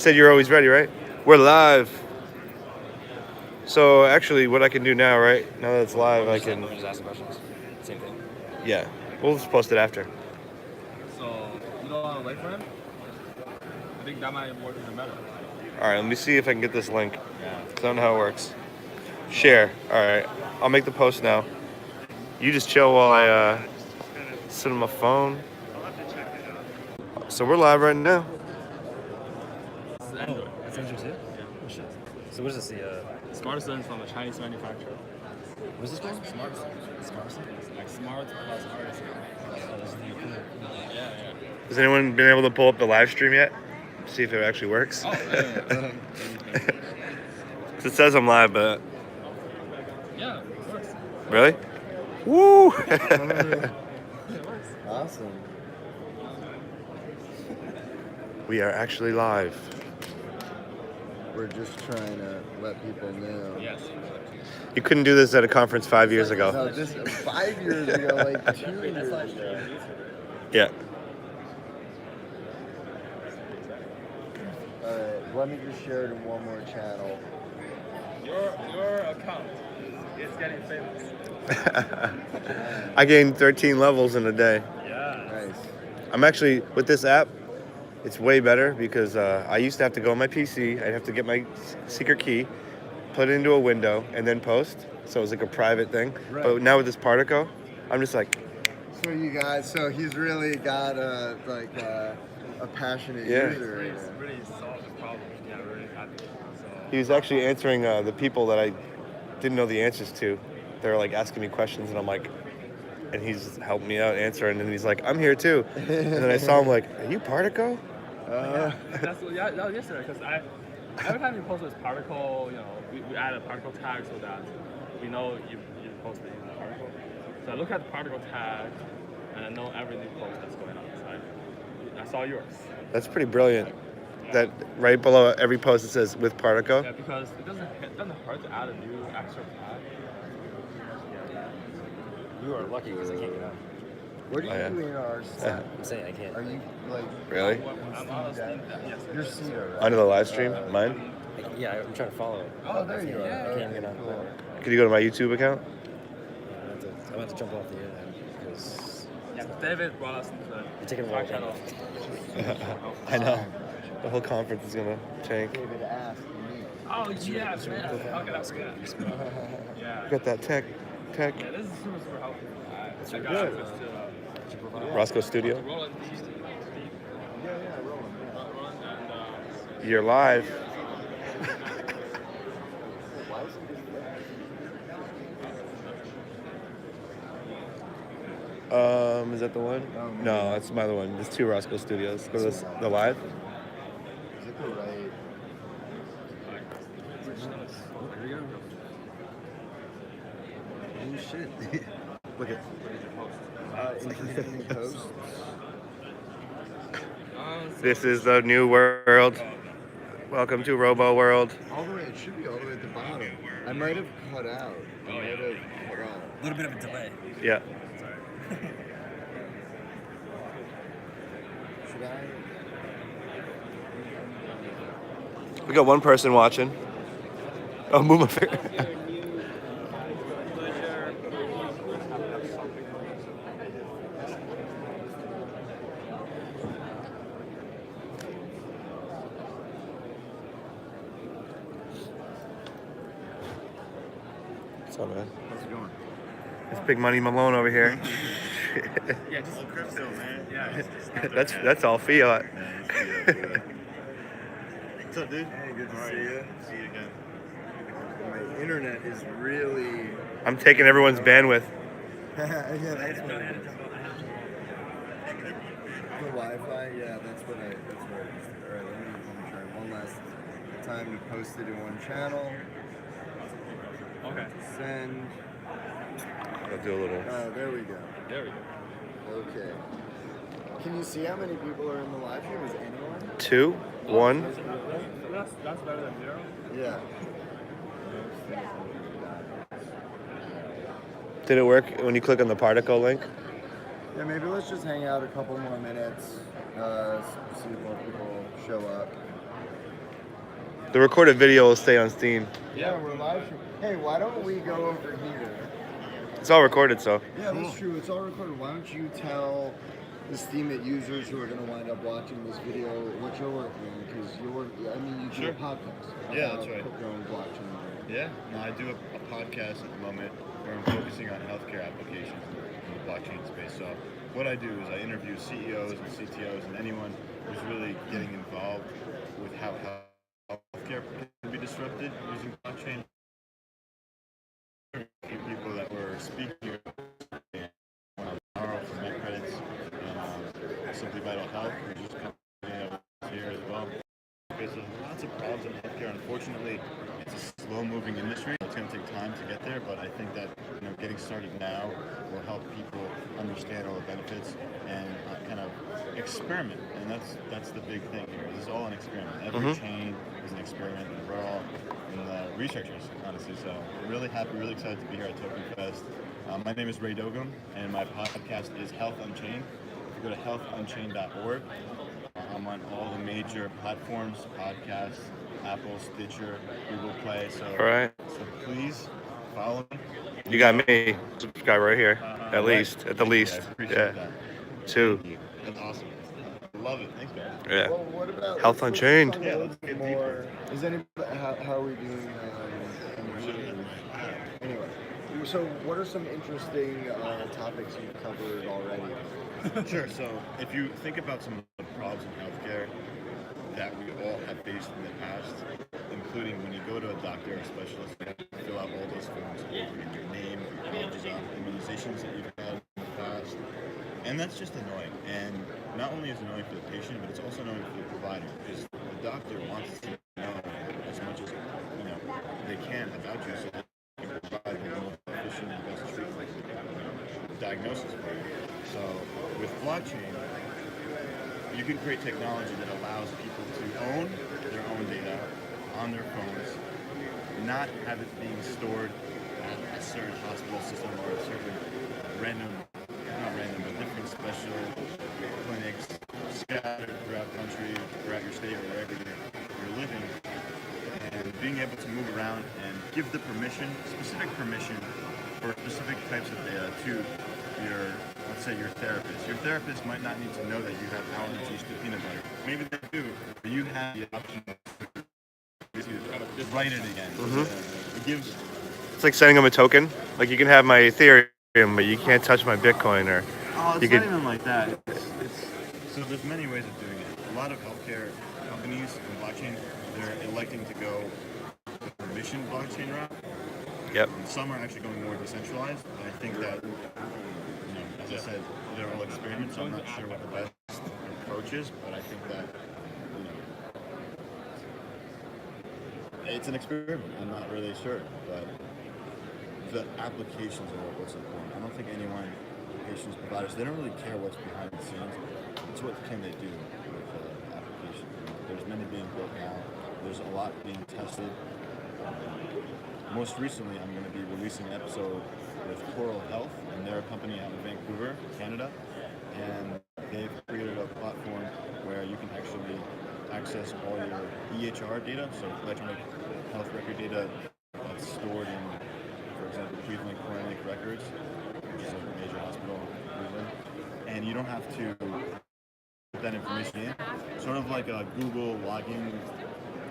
Said you're always ready, right? We're live. So actually, what I can do now, right? Now that it's live, I can. Just ask questions. Same thing. Yeah, we'll just post it after. So you don't want to wait for him? I think that might work even better. All right, let me see if I can get this link. Yeah. 'Cause I don't know how it works. Share. All right, I'll make the post now. You just chill while I sit on my phone. So we're live right now. This is Android. That's Android too? Oh shit. So what is this? The Smartisan from a Chinese manufacturer. what is this called? Smartisan. Smartisan? Like smart plus artisan. Oh, this is the European. Yeah, Has anyone been able to pull up the live stream yet? See if it actually works. yeah. Oh, yeah. 'Cause it says I'm live, but Yeah, it works. really? Woo! It works. Awesome. We are actually live. We're just trying to let people know. Yes. You couldn't do this at a conference 5 years ago. No, just 5 years ago, like 2 years ago. Yeah. Alright, let me just share it in one more channel. Your account is getting famous. I gained 13 levels in a day. Yeah. Nice. I'm actually, with this app, it's way better because I used to have to go on my PC. I'd have to get my secret key, put it into a window, and then post. So it was like a private thing. Right. But now with this Partico, I'm just like, So you guys, so he's really got a passionate Yeah. user. right now. Really solved the problem. Yeah, really happy. So he was actually answering the people that I didn't know the answers to. They were like asking me questions, and I'm like, and he's helping me out answering, and he's like, I'm here too. And then I saw him like, are you Partico? that was yesterday because every time you post this particle, we add a particle tag so that we know you posted using the particle. So I look at the particle tag and I know every new post that's going on. So I saw yours. That's pretty brilliant. That right below every post it says with Partico. Yeah, because it doesn't hurt to add a new extra tag. You are lucky because I can't get on. What are you Oh, yeah. doing in our set? I'm saying I can't. Are you like Really? I'm on a Steam Deck. Yes. your Cedar, right? Under the live stream? Mine? Yeah, I'm trying to follow. Oh, there you I are. can't get on. Cool. Could you go to my YouTube account? I'm about to jump off the internet because Yeah, David brought us into you're the taking a Dark while. Channel. I know. The whole conference is gonna tank. David asked me. Oh, yes, man. How could I forget? Yeah. Got that tech. Yeah, this is super helpful. I got good. access to Roscoe Studio. Roland. Yeah, Roland. Roland and You're live. Why is he just there? Is that the one? No, maybe No, not. that's my other one. There's two Roscoe Studios. Go to the live. Is it the right? Here we go. Oh shit. Look at. Interesting posts. This is the new world. Welcome to Robo World. All the way, it should be all the way at the bottom. I might have cut out. I might have cut out. A little bit of a delay. Yeah. Should I? We got one person watching. Oh, move my finger. What's up, man? How's it going? It's Big Money Malone over here. yeah, just crypto, man. Yeah. That's all fiat. What's up, dude? Hey, good to see you. See you again. My internet is really. I'm taking everyone's bandwidth. Yeah, that's what it is. The Wi-Fi, yeah, that's what I used to. Alright, let me try one last time to post it in one channel. Okay. Send. I'll do a little. Oh, there we go. There we go. Okay. Can you see how many people are in the live stream? Is anyone? 2, 1. That's better than 0. Yeah. Did it work when you click on the particle link? Yeah, maybe let's just hang out a couple more minutes, see if more people show up. The recorded video will stay on Steam. Yeah, we're live. Hey, why don't we go over here? It's all recorded, so. Yeah, that's true. It's all recorded. Why don't you tell the Steemit users who are going to wind up watching this video what you're working on? Because I mean, you do a podcast. Yeah, that's right. Your own blockchain. Yeah, no, I do a podcast at the moment where I'm focusing on healthcare applications in the blockchain space. So what I do is I interview CEOs and CTOs and anyone who's really getting involved with how healthcare can be disrupted using blockchain. A few people that were speaking tomorrow for MedCredits and Simply Vital Health, which is coming here as well. There's lots of problems in healthcare. Unfortunately, it's a slow-moving industry. It's going to take time to get there, but I think that getting started now will help people understand all the benefits and kind of experiment. And that's the big thing here. This is all an experiment. Every chain is an experiment, and we're all researchers, honestly. So I'm really happy, really excited to be here at Token Fest. My name is Ray Dogum, and my podcast is Health Unchained. If you go to healthunchained.org, I'm on all the major platforms, podcasts, Apple, Stitcher, Google Play. So, All right. So please follow me. You got me. Subscribe right here. At least. At the least. I appreciate Yeah. that. 2. Thank you. That's awesome. I love it. Thanks, guys. Yeah. Well, what about Health Unchained. Yeah, let's get more? Is anybody? How are we doing? Anyway, so what are some interesting topics you've covered already? Sure. So if you think about some of the problems in healthcare that we all have faced in the past, including when you go to a doctor or a specialist, you have to fill out all those forms, your name, ages on immunizations that you've had in the past, and that's just annoying. And not only is it annoying for the patient, but it's also annoying for the provider, because the doctor wants to know as much as they can about you, so that they can provide the most efficient and best treatment, diagnosis for you. So with blockchain, you can create technology that allows people to own their own data on their phones, not have it being stored at a certain hospital system or a certain not random, but different special clinics scattered throughout the country, throughout your state, or wherever you're living, and being able to move around and give the permission, specific permission for specific types of data to let's say your therapist. Your therapist might not need to know that you have allergies to peanut butter. Maybe they do, but you have the option to write it again. It gives. It's like sending them a token. Like you can have my Ethereum, but you can't touch my Bitcoin. Or Oh, it's you not could. even like that. So there's many ways of doing it. A lot of healthcare companies in blockchain, they're electing to go the permission blockchain route. Yep. And some are actually going more decentralized. And I think that, as I said, they're all experiments. So I'm not sure what the best approach is, but I think that, it's an experiment. I'm not really sure, but the applications are what's important. I don't think anyone, patients, providers, they don't really care what's behind the scenes. It's what can they do with the application. There's many being built now. There's a lot being tested. Most recently, I'm going to be releasing an episode with Coral Health, and they're a company out of Vancouver, Canada, and they've created a platform where you can actually access all your EHR data, so electronic health record data that's stored in, for example, Cleveland Clinic records, which is a major hospital in Cleveland, and you don't have to put that information in. Sort of like a Google login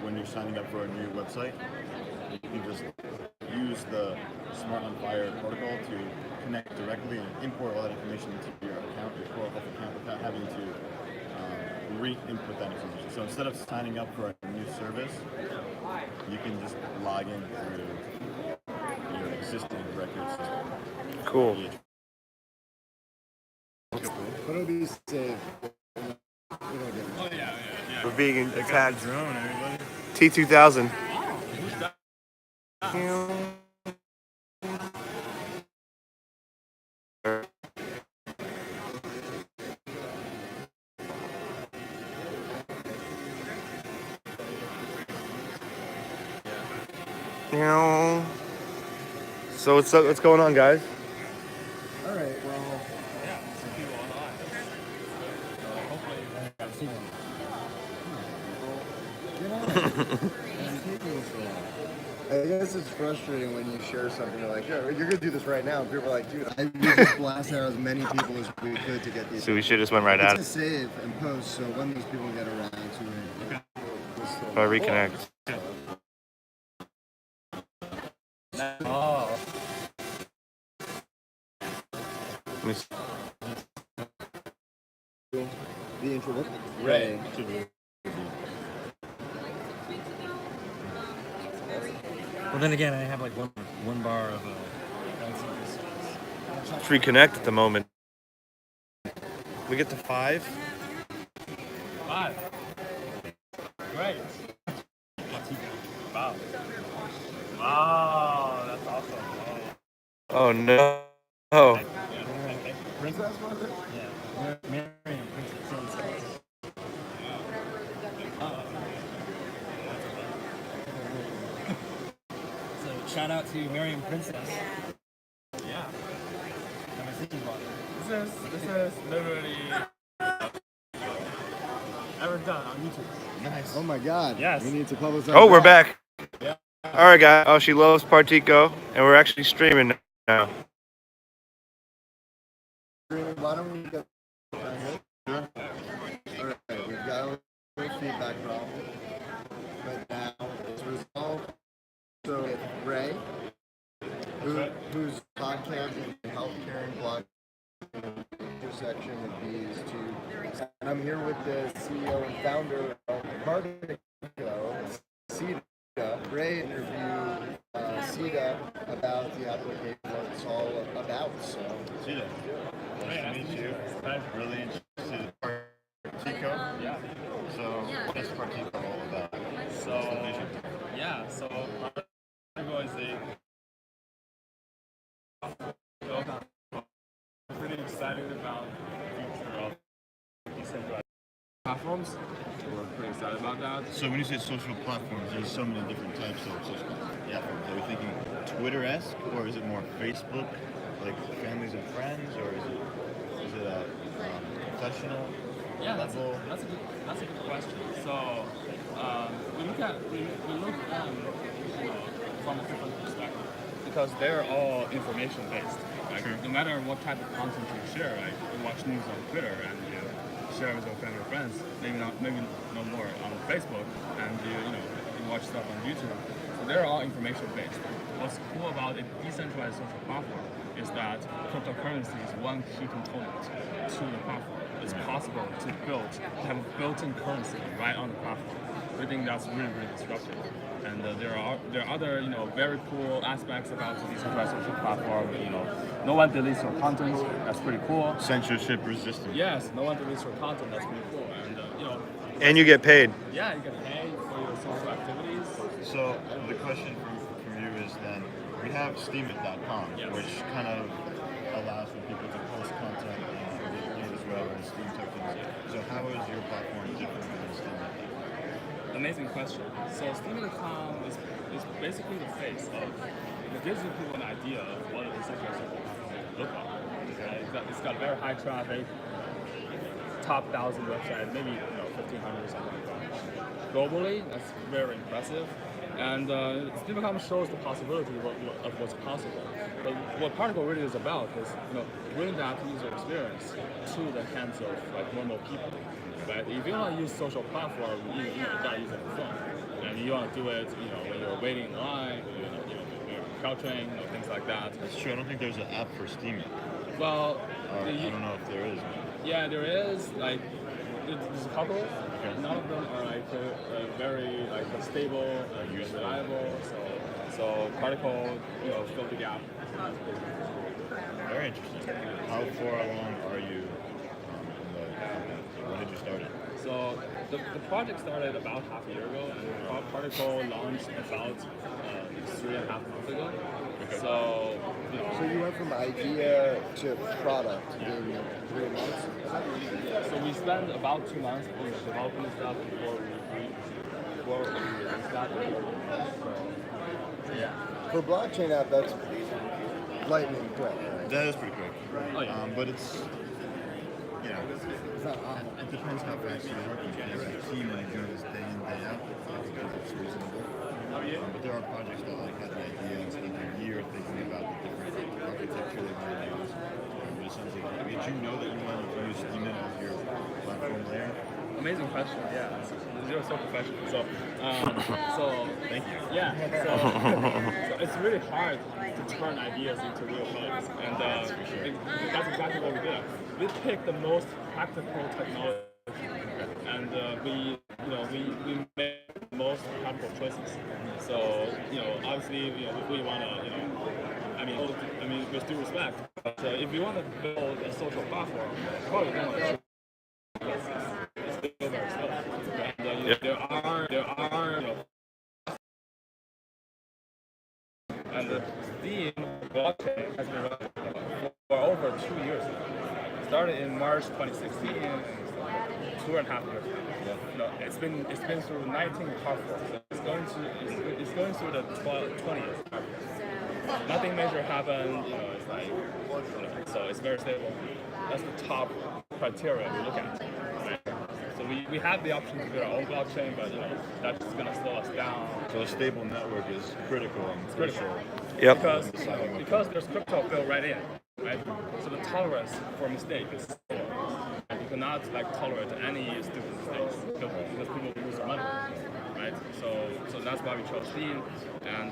when you're signing up for a new website. You can just use the Smart on Fire protocol to connect directly and import all that information into your account, your Coral Health account, without having to re-input that information. So instead of signing up for a new service, you can just log in through your existing record system. Cool. But it'll be safe. Oh yeah. We're being attacked. Drone, everybody. T2000. So what's going on, guys? All right. Well, Yeah, some people online. Hopefully, you know, and taking so long? I guess it's frustrating when you share something. You're like, "Yo, you're gonna do this right now." And people are like, "Dude, I we just blast out as many people as we could to get these." So we should just went right at It's it. to save and post, so when those people get around to it, If I reconnect. Oh. Let me see. the intro book. Ray. Well, then again, I have like one bar of Let's reconnect at the moment. We get to 5. 5. Great. Wow. Wow, that's awesome. Oh no. Oh. Princess was it? yeah, Miriam Princess. So shout out to Miriam Princess. Yeah. I'm a thinking about it. This is literally ever done on YouTube. Nice. Oh my God. Yes. We need to publicize. Oh, we're that. back. Yeah. All right, guys. Oh, she loves Partico, and we're actually streaming now. Why don't we get? Sure. All right, we've got a little feedback problem, but now it's resolved. So Ray, whose podcast is healthcare and blog intersection of these two, and I'm here with the CEO and founder of Partico, Sita. Ray interviewed Sita about the application, what it's all about. So. Sita, nice to meet you. Really interested in Partico. Yeah. So, what is Partico all about? What's the vision? Yeah, so Partico is I'm pretty excited about the future of decentralized platforms. We're pretty excited about that. So when you say social platforms, there's so many different types of social platforms. Are we thinking Twitter-esque, or is it more Facebook, like families and friends, or is it a professional Yeah, that's level? a good question. So we look from a different perspective because they're all information based. Like Sure. no matter what type of content you share, like you watch news on Twitter and you share with your family or friends, maybe no more on Facebook, and you watch stuff on YouTube. So they're all information based. What's cool about a decentralized social platform is that cryptocurrency is one key component to the platform. It's possible to have a built-in currency right on the platform. We think that's really, really disruptive. And there are other very cool aspects about the decentralized social platform. No one deletes your content. That's pretty cool. Censorship resistant. Yes, no one deletes your content. That's pretty cool. And And you get paid. yeah, you get paid for your social activities. So the question from you is then, we have Steemit.com, Yes. which kind of allows for people to post content and get paid as well as Steam tokens. So how is your platform different than Steemit.com? Amazing question. So Steemit.com is basically the face of, it gives you people an idea of what a decentralized social platform would look like. It's got very high traffic, top 1,000 websites, maybe 1,500 or something like that. Globally, that's very impressive. And Steemit.com shows the possibility of what's possible. But what Particle really is about is bring that user experience to the hands of normal people. Right? If you want to use social platform, you gotta use it on the phone, and you want to do it, when you're waiting in line, when you're crouching, things like that. That's true. I don't think there's an app for Steemit. Well, Or I don't know if there is. yeah, there is. There's a couple. Okay. None of them are very stable and reliable. So Particle, fill the gap. Very interesting. How far along are you in the company? When did you start it? So the project started about half a year ago, and Particle launched about 3.5 months ago. So So you went from idea to product in 3 months. so we spent about 2 months developing stuff before we released that. So yeah. For blockchain app, that's lightning quick. Right? That is pretty quick. Oh, yeah. But it's, It's not awful. it depends how fast you're working. As a team, like doing this day in, day out, I think it's reasonable. there are projects that like have an idea and spend a year thinking about the different architecture they want to use. But it sounds like, did you know that you wanted to use Steemit as your platform layer? Amazing question. Yeah, you're so professional. So Thank you. yeah, so it's really hard to turn ideas into real products, and that's exactly what we did. We picked the most practical technology, and we made the most practical choices. So obviously, we want to, I mean, with due respect, but if you want to build a social platform, probably don't want to. It's still very slow. And there are and the Steam blockchain has been running for over 2 years now. Started in March 2016, and it's like 2.5 years now. It's been through 19 platforms. It's going through the 20th. Nothing major happened. It's like so it's very stable. That's the top criteria we look at. Right? So we have the option to build our own blockchain, but that's gonna slow us down. So a stable network is critical and Critical. Yep. Because there's crypto built right in, right? So the tolerance for mistake is low. And you cannot tolerate any stupid mistakes because people lose their money, right? So that's why we chose Steam, and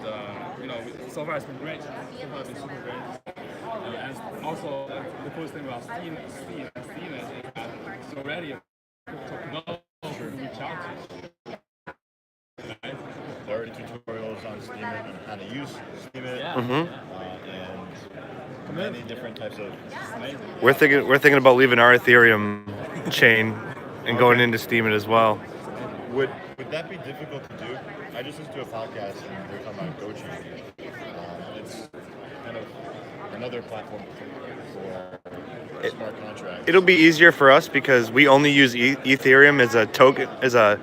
so far it's been great. So far it's been super great. And also the coolest thing about Steam is that it's already a crypto to reach out to. Right? There are already tutorials on Steemit on how to use Steemit, Yeah. and many different types of. Amazing. We're thinking about leaving our Ethereum chain and going into Steemit as well. Would that be difficult to do? I just listened to a podcast and they're talking about GoChain. It's kind of another platform for smart contracts. It'll be easier for us because we only use Ethereum as a token, as a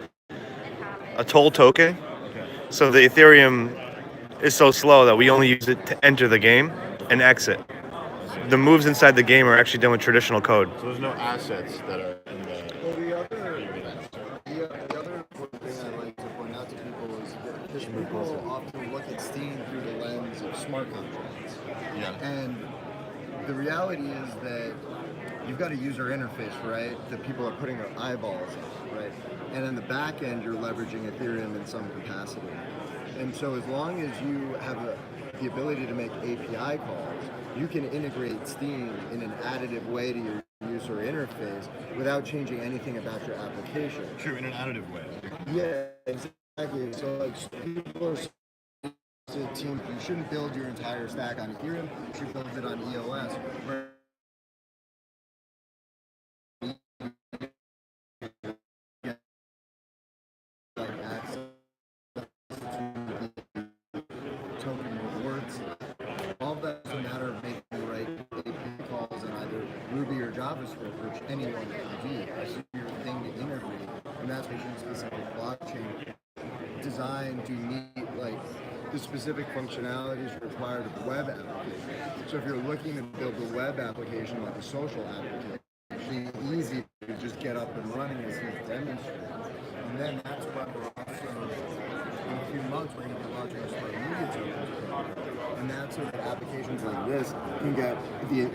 toll token. Okay. So the Ethereum is so slow that we only use it to enter the game and exit. The moves inside the game are actually done with traditional code. So there's no assets that are in the. Well, the other important thing I like to point out to people is that because people often look at Steam through the lens of smart contracts. Yeah. And the reality is that you've got a user interface, right, that people are putting their eyeballs on, right? And in the back end, you're leveraging Ethereum in some capacity. And so as long as you have the ability to make API calls, you can integrate Steam in an additive way to your user interface without changing anything about your application. True, in an additive way. Yeah, exactly. So people are saying, team, you shouldn't build your entire stack on Ethereum, you should build it on EOS. Token rewards. All that's a matter of making the right API calls in either Ruby or JavaScript, which anyone can do. That's your thing to integrate, and that's specific blockchain designed to meet the specific functionalities required of the web application. So if you're looking to build a web application like a social application, it's easy to just get up and running as he's demonstrated. And then that's what we're also, in a few months, we're going to be launching a smart media tokens program. And that's so that applications like this can get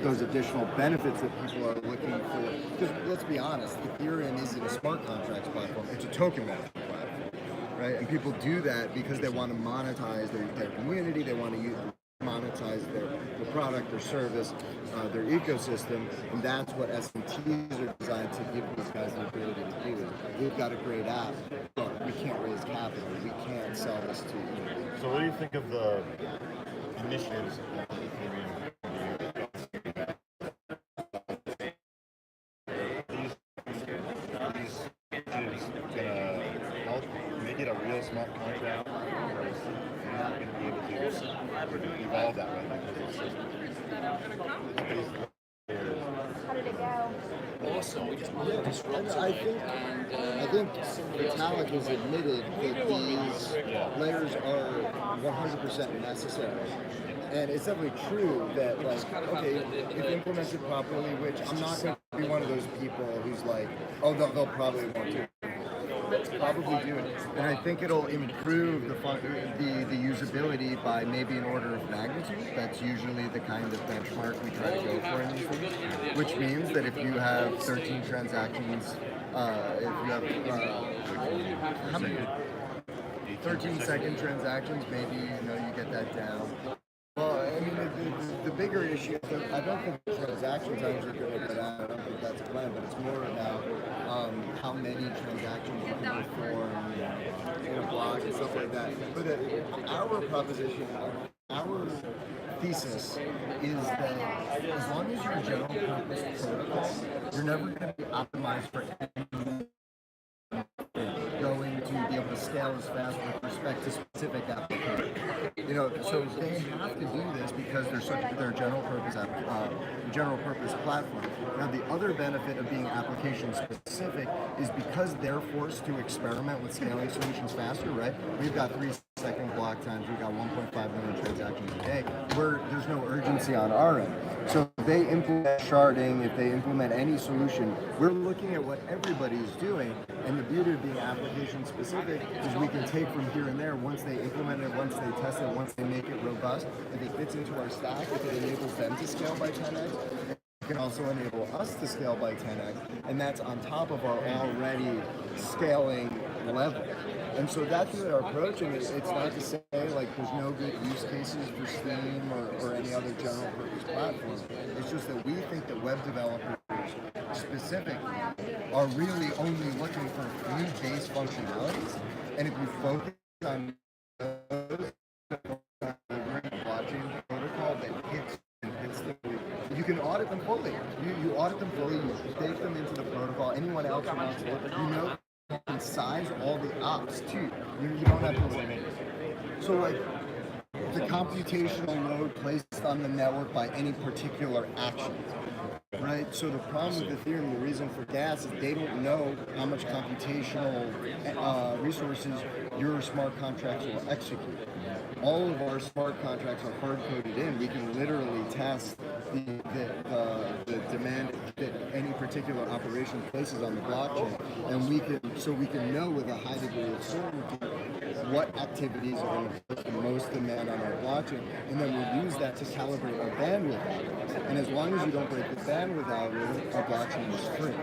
those additional benefits that people are looking for. Because let's be honest, Ethereum isn't a smart contracts platform, it's a token management platform, right? And people do that because they want to monetize their community, they want to monetize their product, their service, their ecosystem, and that's what SMTs are designed to give these guys the ability to do. We've got a great app, but we can't raise capital. We can't sell this to you. So what do you think of the initiatives of Ethereum? These initiatives gonna help make it a real smart contract, or is it not gonna be able to evolve that way because it's How did it go? I think Vitalik has admitted that these layers are 100% necessary. And it's definitely true that, okay, if implemented properly, which I'm not going to be one of those people who's like, oh, they'll probably won't do it. it's probably doing it. And I think it'll improve the usability by maybe an order of magnitude. That's usually the kind of benchmark we try to go for in these things. Which means that if you have 13 transactions, if you have how many? 13-second transactions, maybe you get that down. Well, I mean, the bigger issue is I don't think the transaction times are going to go down. I don't think that's a plan, but it's more about how many transactions you can perform in a block and stuff like that. But our proposition, our thesis is that as long as you're a general purpose protocol, you're never going to be optimized for anything going to be able to scale as fast with respect to specific applications. So they have to do this because they're a general purpose platform. Now the other benefit of being application specific is because they're forced to experiment with scaling solutions faster, right? We've got 3-second block times, we've got 1.5 million transactions a day, where there's no urgency on our end. So if they implement sharding, if they implement any solution, we're looking at what everybody's doing, and the beauty of being application specific is we can take from here and there once they implement it, once they test it, once they make it robust, if it fits into our stack, if it enables them to scale by 10x, it can also enable us to scale by 10x, and that's on top of our already scaling level. And so that's what our approach, and it's not to say like there's no good use cases for Steam or any other general purpose platform. It's just that we think that web developers specifically are really only looking for 3 base functionalities, and if we focus on those, blockchain protocol that hits them, you can audit them fully. You audit them fully, you bake them into the protocol. Anyone else who wants to, you can size all the ops too. You don't have to. So like the computational load placed on the network by any particular action. Right, so the problem with Ethereum, the reason for gas is they don't know how much computational resources your smart contracts will execute. All of our smart contracts are hard-coded in. We can literally test the demand that any particular operation places on the blockchain, and we can know with a high degree of certainty what activities are going to put the most demand on our blockchain, and then we'll use that to calibrate our bandwidth algorithm. And as long as you don't break the bandwidth algorithm, our blockchain is free.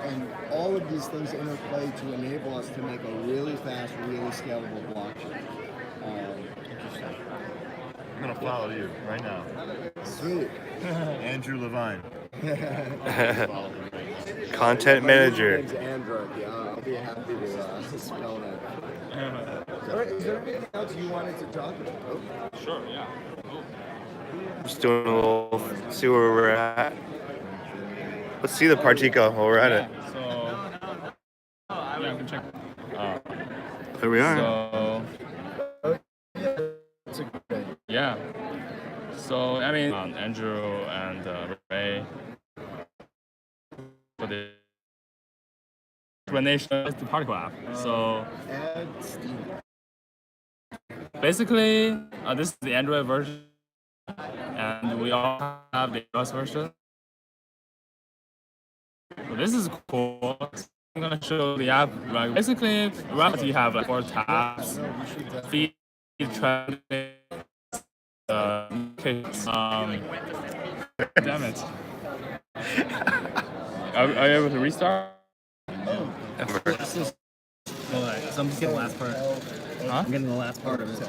And all of these things interplay to enable us to make a really fast, really scalable blockchain. I'm gonna follow you right now. Sweet. Andrew Levine. Content My manager. name's Andrew. Yeah, I'll be happy to spell that. All right, is there anything else you wanted to talk about? Sure, yeah. Just doing a little, see where we're at. Let's see the Partico while we're at it. So, yeah, I can check. There we are. So, yeah. So, I mean, Andrew and Ray for the explanation of the Particle app. So, Add Steam. basically, this is the Android version, and we all have the iOS version. So this is cool. I'm gonna show the app. Like basically, right, you have like 4 tabs: feed, traffic, damn it. Are you able to restart? This is, so I'm just getting the last part. Huh? I'm getting the last part of it.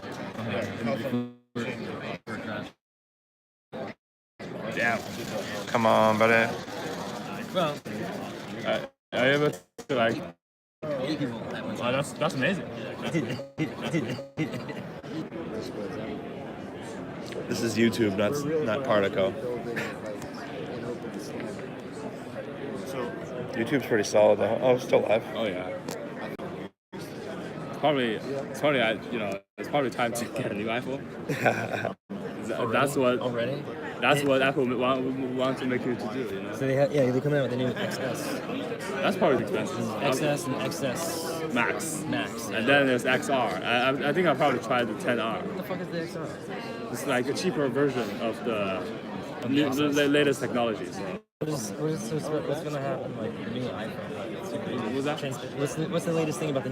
Damn. Come on, buddy. Well, Are you able to like? 8 people. Oh, that's amazing. This is YouTube, not Partico. Building like an open standard. So YouTube's pretty solid though. Oh, it's still live. Oh yeah. It's probably it's probably time to get a new iPhone. That's what Already? Apple want to make you to do. You know? So they're coming out with the new XS. That's probably expensive. XS and XS Max. Max. And then there's XR. I think I'll probably try the 10R. What the fuck is the XR? It's like a cheaper version of the latest technology. So. What's gonna happen like the new iPhone? Like, it's super What was that? What's the latest thing about the